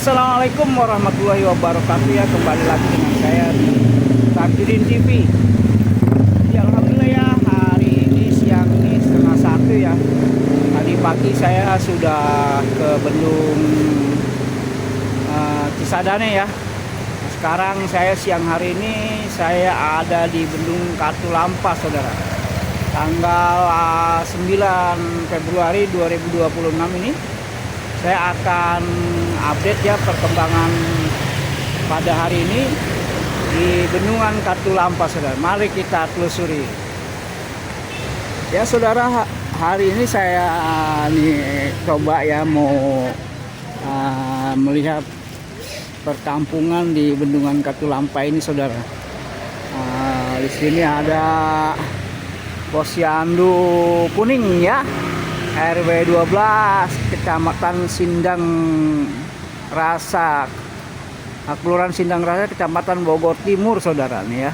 Assalamualaikum warahmatullahi wabarakatuh ya, kembali lagi dengan saya di Tajudin TV. Ya, alhamdulillah ya, hari ini siang ini setengah satu ya. Tadi pagi saya sudah ke Bendung Cisadane ya. Sekarang saya siang hari ini saya ada di Bendung Katulampa saudara. Tanggal 9 Februari 2026 ini saya akan update ya perkembangan pada hari ini di Bendungan Katulampa saudara. Mari kita telusuri. Ya saudara, hari ini saya coba ya mau melihat perkampungan di Bendungan Katulampa ini saudara. Di sini ada Posyandu Kuning ya, RW 12 Kecamatan Sindang Rasa, Kelurahan Sindang Rasa, Kecamatan Bogor Timur saudara nih ya.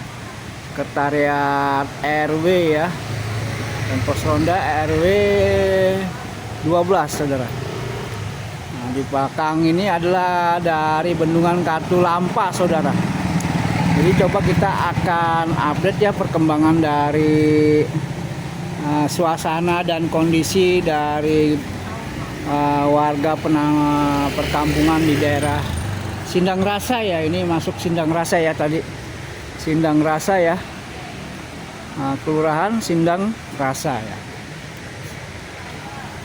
Sekretariat RW ya, dan pos ronda RW 12 saudara. Nah, di belakang ini adalah dari Bendungan Katulampa saudara. Jadi coba kita akan update ya perkembangan dari suasana dan kondisi dari warga perkampungan di daerah Sindang Rasa ya. Ini masuk Sindang Rasa ya, tadi Sindang Rasa ya, Kelurahan Sindang Rasa ya.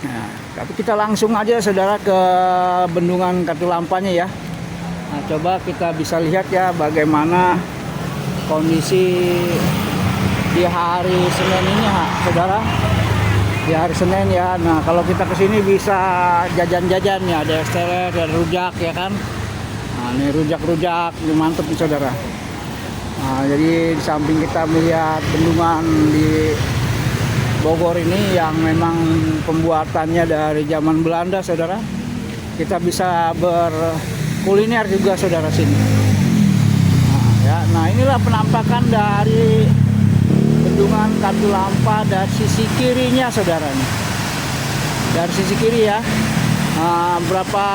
Nah, tapi kita langsung aja saudara ke Bendungan Katulampanya ya. Nah, coba kita bisa lihat ya bagaimana kondisi di hari Senin ini saudara, di hari Senin ya. Nah, kalau kita kesini bisa jajan-jajan ya, ada es teler, ada rujak ya kan. Nah, ini rujak-rujak, ini mantep nih saudara. Nah, jadi di samping kita melihat bendungan di Bogor ini yang memang pembuatannya dari zaman Belanda saudara, kita bisa berkuliner juga saudara sini. Nah, ya, nah inilah penampakan dari Bendungan Katulampa dari sisi kirinya saudara nih. Dari sisi kiri ya. Berapa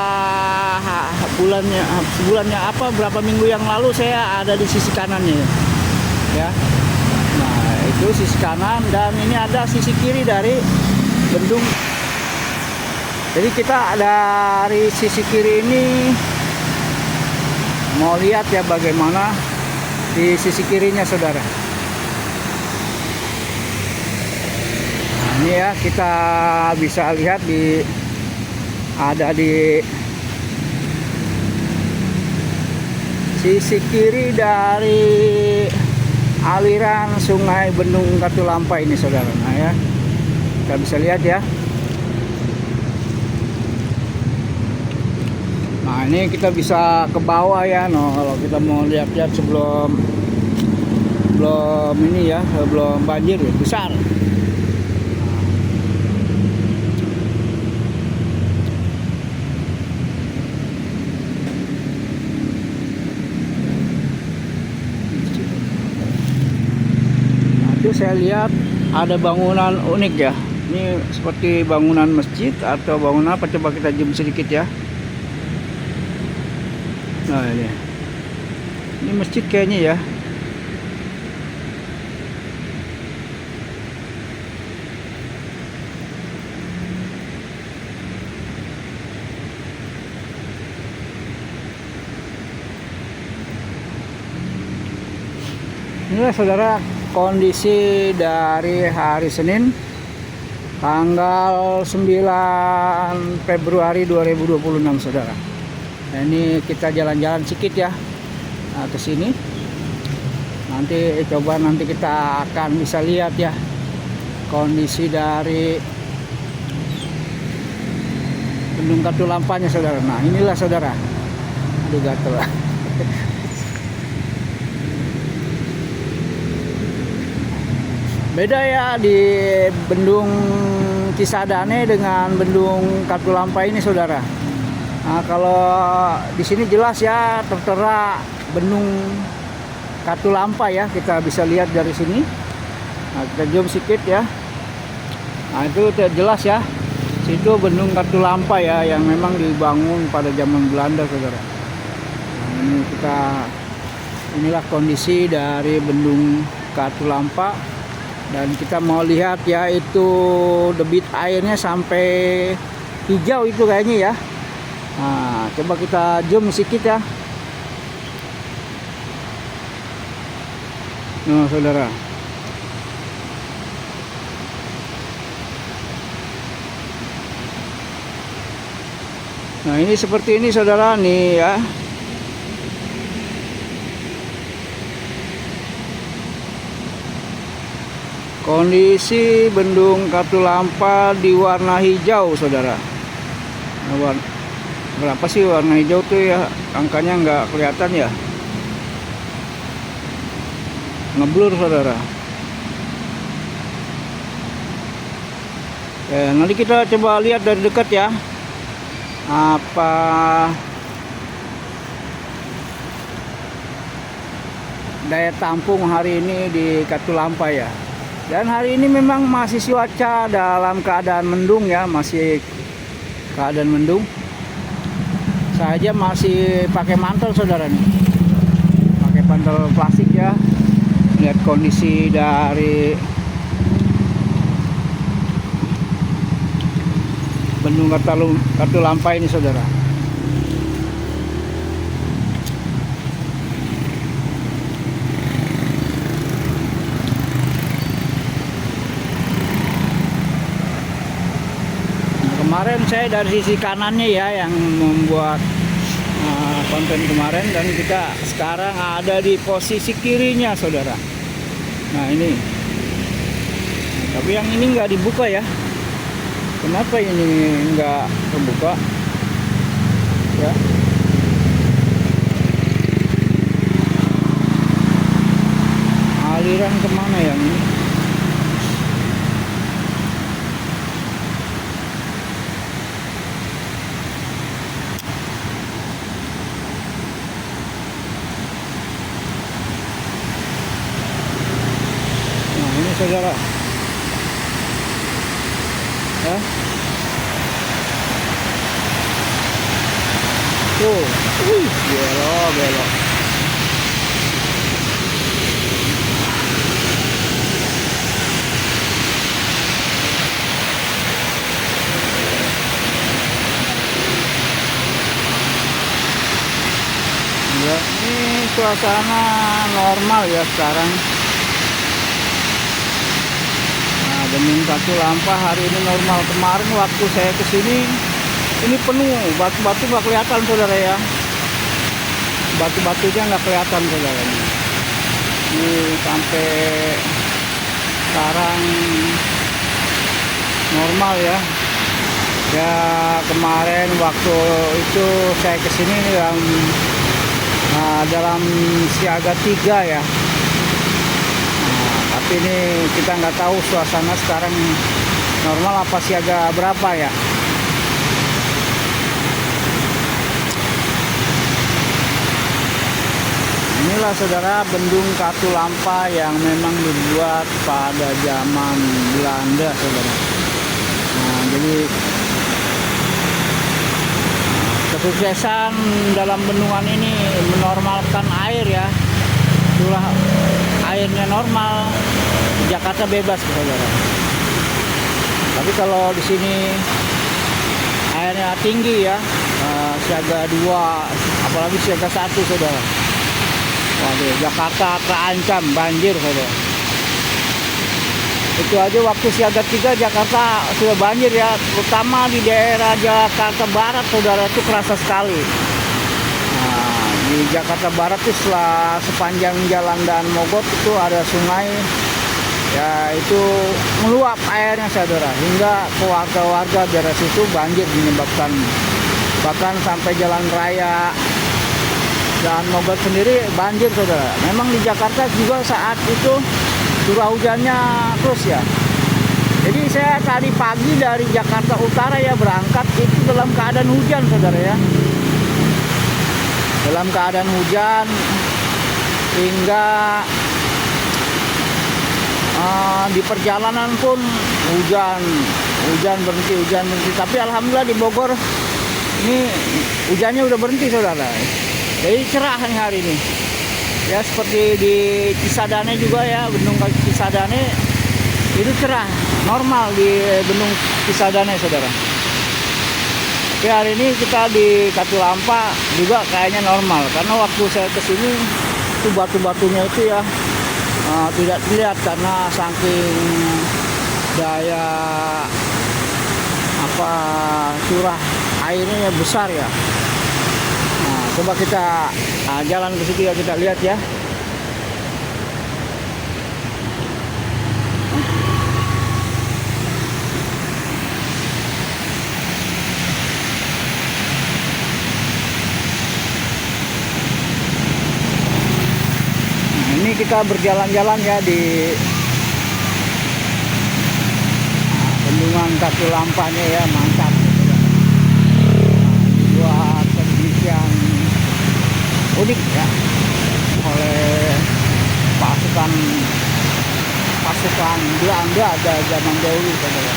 berapa minggu yang lalu saya ada di sisi kanannya ya. Nah, itu sisi kanan, dan ini ada sisi kiri dari bendung. Jadi kita dari sisi kiri ini mau lihat ya bagaimana di sisi kirinya saudara. Ini ya, kita bisa lihat ada di sisi kiri dari aliran Sungai Bendung Katulampa ini saudara. Nah ya, kita bisa lihat ya. Nah, ini kita bisa ke bawah ya. No, kalau kita mau lihat-lihat sebelum ini ya, sebelum banjir ya, besar. Saya lihat ada bangunan unik ya. Ini seperti bangunan masjid atau bangunan apa, coba kita zoom sedikit ya. Nah, ini masjid kayaknya ya. Inilah saudara kondisi dari hari Senin tanggal 9 Februari 2026 saudara. Nah, ini kita jalan-jalan sedikit ya ke sini. Nanti kita akan bisa lihat ya kondisi dari Bendung Katulampanya saudara. Nah, inilah saudara. Aduh, gatel lah. Beda ya di Bendung Cisadane dengan Bendung Katulampa ini saudara. Nah, kalau di sini jelas ya tertera Bendung Katulampa ya, kita bisa lihat dari sini. Nah, kita zoom sedikit ya. Nah, itu jelas ya Situ bendung Katulampa ya, yang memang dibangun pada zaman Belanda, saudara. Nah, inilah kondisi dari bendung Katulampa, dan kita mau lihat ya, itu debit airnya sampai hijau itu kayaknya ya. Nah, coba kita zoom sedikit ya. Nah, saudara. Nah, ini seperti ini, saudara, nih ya. Kondisi bendung Katulampa di warna hijau, saudara. Nah, berapa sih warna hijau tuh ya? Angkanya nggak kelihatan ya. Ngeblur, saudara. Nanti kita coba lihat dari dekat ya, apa daya tampung hari ini di Katulampa ya. Dan hari ini memang masih cuaca dalam keadaan mendung ya, masih keadaan mendung. Saya aja masih pakai mantel, saudara nih, pakai mantel plastik ya. Lihat kondisi dari bendung Katulampa ini, saudara. Kemarin saya dari sisi kanannya ya yang membuat konten kemarin, dan kita sekarang ada di posisi kirinya, saudara. Nah, ini. Tapi yang ini nggak dibuka ya. Kenapa ini nggak terbuka? Ya. Aliran kemana yang ini? Nah, ini, saudara. Ya. Tuh, belok. Ya, ini suasana normal ya sekarang. Nah, bendung Katulampa hari ini normal. Kemarin waktu saya kesini, ini penuh, batu-batu nggak kelihatan, saudara ya. Batu-batunya nggak kelihatan, saudara. Ini sampai sekarang normal ya. Ya, kemarin waktu itu saya kesini dalam siaga 3 ya. Nah, tapi ini kita nggak tahu suasana sekarang normal apa siaga berapa ya. Inilah, saudara, bendung Katulampa yang memang dibuat pada zaman Belanda, saudara. Nah, jadi kesuksesan dalam bendungan ini menormalkan air ya. Itulah airnya normal, Jakarta bebas, saudara. Tapi kalau di sini airnya tinggi ya, siaga 2, apalagi siaga 1, saudara. Waduh, Jakarta terancam banjir, saudara. Itu aja waktu siaga 3 Jakarta sudah banjir ya, terutama di daerah Jakarta Barat, saudara, itu kerasa sekali. Nah, di Jakarta Barat itu sepanjang jalan Dan Mogot itu ada sungai ya, itu meluap airnya, saudara, hingga ke warga-warga daerah situ banjir menyebabkan, bahkan sampai jalan raya Dan Mogot sendiri banjir, saudara. Memang di Jakarta juga saat itu curah hujannya terus ya. Jadi saya tadi pagi dari Jakarta Utara ya berangkat itu dalam keadaan hujan, saudara ya. Dalam keadaan hujan hingga di perjalanan pun hujan hujan berhenti. Tapi alhamdulillah di Bogor ini hujannya udah berhenti saudara. Jadi cerah nih hari ini. Ya seperti di Cisadane juga ya, Bendung Cisadane itu cerah, normal di Bendung Cisadane saudara. Tapi hari ini kita di Katulampa juga kayaknya normal, karena waktu saya kesini itu batu-batunya itu ya tidak terlihat karena saking daya curah airnya besar ya. Nah, coba kita jalan ke situ ya, kita lihat ya. Nah, ini kita berjalan-jalan ya di bendungan Katulampanya ya, mantap. Buat sedemikian unik ya oleh pasukan Belanda ada zaman dahulu saudara.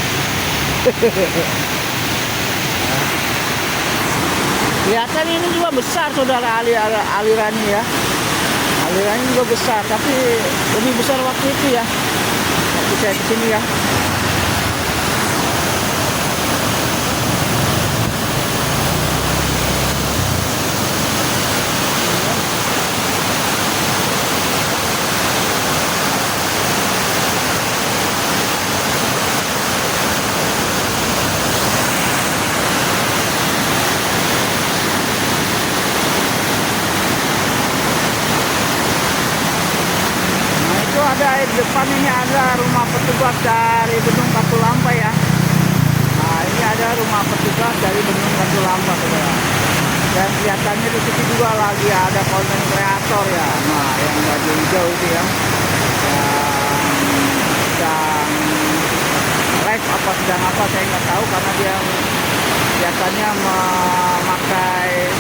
Kelihatan ini juga besar saudara alirannya ya. Alirannya juga besar, tapi lebih besar waktu itu ya, waktu saya kesini ya. Ada di depan ini ada rumah petugas dari Bendung Katulampa ya. Nah ini ada rumah petugas dari Bendung Katulampa saudara. Dan kelihatannya di situ juga lagi ada konten kreator ya. Nah yang baju hijau itu ya, yang sedang live apa sedang apa saya nggak tahu, karena dia kelihatannya memakai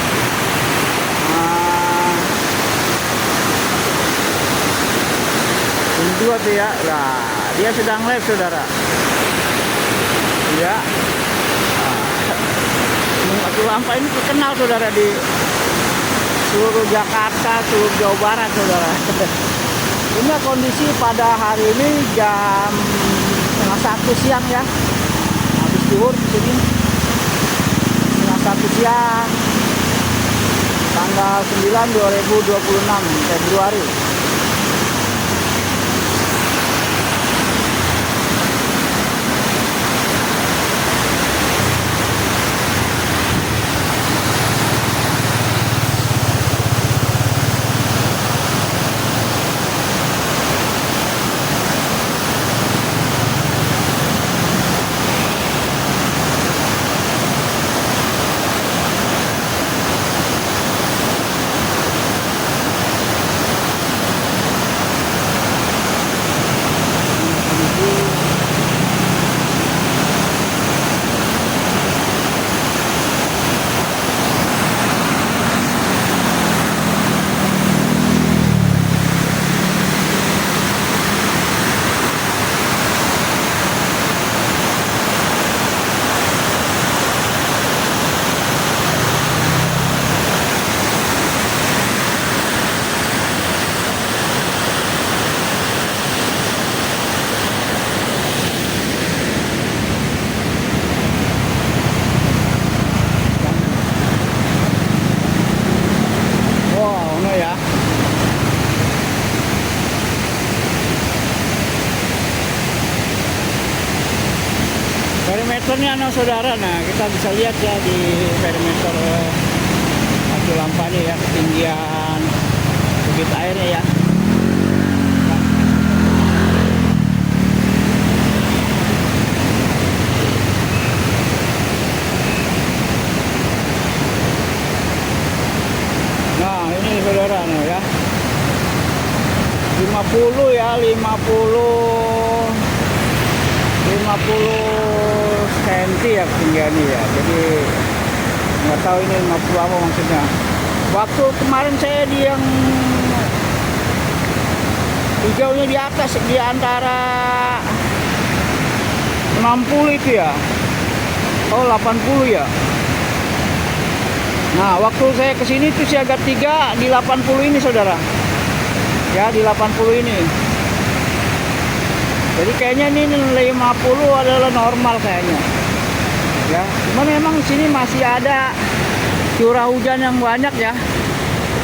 dua tuh ya. Nah, dia sedang live saudara. Ya. Katulampa ini terkenal saudara di seluruh Jakarta, seluruh Jawa Barat saudara. Ini kondisi pada hari ini jam 1:30 siang ya. Habis zuhur di sini. 1:30 siang. Tanggal 9 2026 Februari. Perimeternya saudara, nah kita bisa lihat ya di perimeter Katulampanya ya, ketinggian debit airnya ya. Nah ini saudara nih ya, 50 ya, 50 cm ya ketinggiannya ya. Jadi nggak tahu ini 50 apa maksudnya. Waktu kemarin saya di yang hijaunya di atas, di antara 60 itu ya. Oh 80 ya. Nah waktu saya kesini tuh siaga 3 di 80 ini saudara. Ya di 80 ini. Jadi kayaknya ini 50 adalah normal kayaknya. Ya, cuman memang sini masih ada curah hujan yang banyak ya.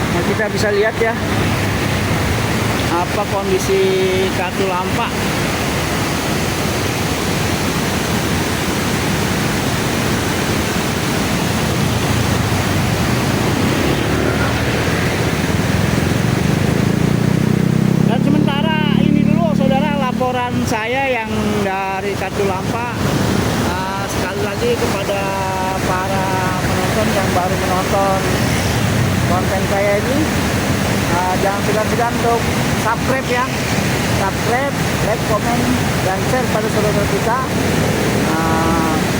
Nah, kita bisa lihat ya apa kondisi Katulampa. Dan sementara ini dulu saudara laporan saya yang dari Katulampa. Sekali lagi kepada para penonton yang baru menonton konten saya ini, jangan segan-segan untuk subscribe ya, subscribe, like, komen, dan share pada saudara kita,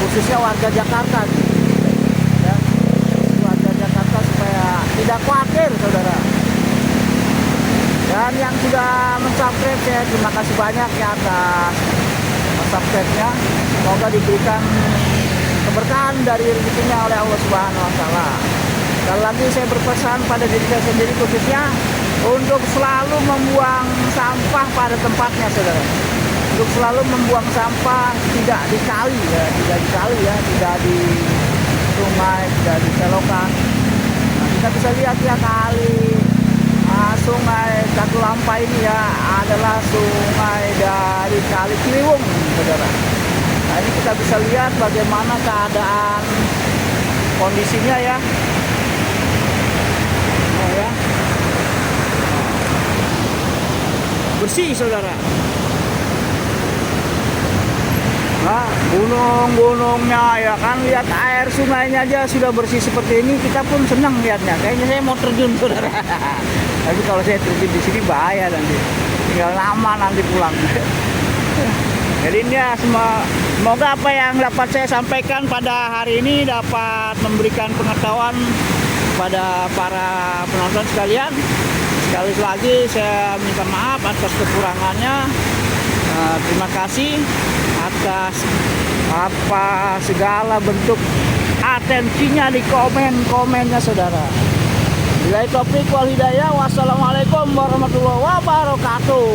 khususnya warga Jakarta ya, warga Jakarta supaya tidak khawatir saudara. Dan yang sudah mensubscribe saya terima kasih banyak ya atas subscribe-nya. Semoga diberikan keberkahan dari rezekinya oleh Allah Subhanahu wa taala. Sekali lagi saya berpesan pada diri saya sendiri khususnya untuk selalu membuang sampah pada tempatnya saudara. Untuk selalu membuang sampah tidak di kali ya, tidak di sungai, tidak di selokan. Nah, kita bisa lihat ya sungai Katulampa ini ya adalah sungai dari Kali Ciliwung saudara. Nah ini kita bisa lihat bagaimana keadaan kondisinya ya. Oh ya, bersih saudara. Nah gunung-gunungnya ya kan, lihat air sungainya aja sudah bersih seperti ini, kita pun senang lihatnya. Kayaknya saya mau terjun saudara. Tapi kalau saya terjun di sini bahaya nanti, tinggal lama nanti pulang. Jadi ini ya semoga apa yang dapat saya sampaikan pada hari ini dapat memberikan pengetahuan pada para penonton sekalian. Sekali lagi saya minta maaf atas kekurangannya. Terima kasih atas apa segala bentuk atensinya di komen-komennya saudara. Billahi taufiq wal hidayah. Wassalamualaikum warahmatullahi wabarakatuh.